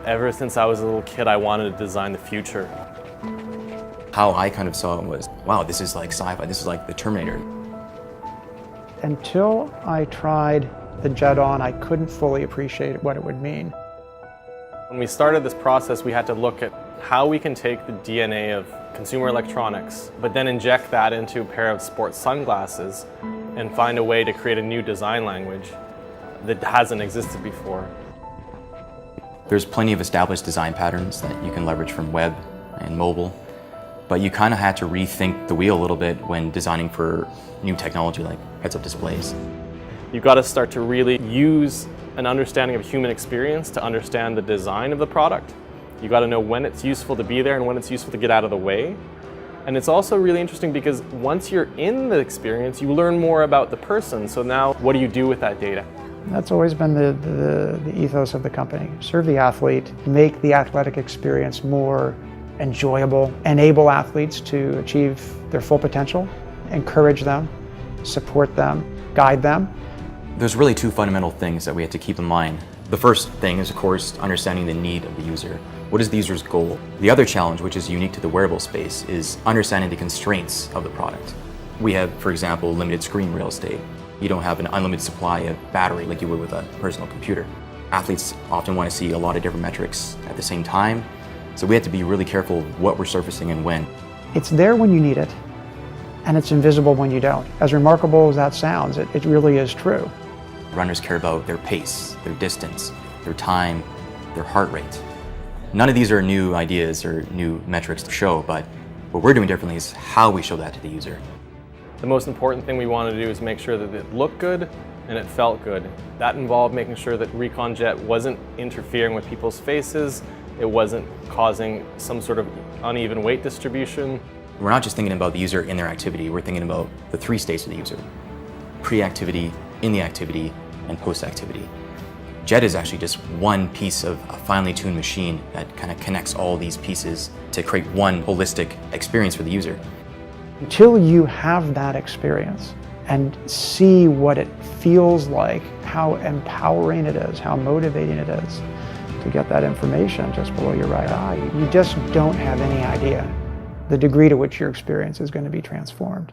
Ever since I was a little kid, I wanted to design the future. How I kind of saw it was, wow, this is like sci-fi, this is like the Terminator. Until I tried the jet on, I couldn't fully appreciate what it would mean. When we started this process, we had to look at how we can take the DNA of consumer electronics, but then inject that into a pair of sports sunglasses and find a way to create a new design language that hasn't existed before. There's plenty of established design patterns that you can leverage from web and mobile, but you kind of had to rethink the wheel a little bit when designing for new technology like heads-up displays. You've got to start to really use an understanding of human experience to understand the design of the product. You got to know when it's useful to be there and when it's useful to get out of the way. And it's also really interesting because once you're in the experience, you learn more about the person. So now, what do you do with that data? That's always been the ethos of the company. Serve the athlete, make the athletic experience more enjoyable, enable athletes to achieve their full potential, encourage them, support them, guide them. There's really two fundamental things that we have to keep in mind. The first thing is, of course, understanding the need of the user. What is the user's goal? The other challenge, which is unique to the wearable space, is understanding the constraints of the product. We have, for example, limited screen real estate. You don't have an unlimited supply of battery like you would with a personal computer. Athletes often want to see a lot of different metrics at the same time, so we have to be really careful what we're surfacing and when. It's there when you need it, and it's invisible when you don't. As remarkable as that sounds, it really is true. Runners care about their pace, their distance, their time, their heart rate. None of these are new ideas or new metrics to show, but what we're doing differently is how we show that to the user. The most important thing we wanted to do is make sure that it looked good and it felt good. That involved making sure that Recon Jet wasn't interfering with people's faces, it wasn't causing some sort of uneven weight distribution. We're not just thinking about the user in their activity, we're thinking about the three states of the user: pre-activity, in the activity, and post-activity. Jet is actually just one piece of a finely tuned machine that kind of connects all these pieces to create one holistic experience for the user. Until you have that experience and see what it feels like, how empowering it is, how motivating it is to get that information just below your right eye, you just don't have any idea the degree to which your experience is going to be transformed.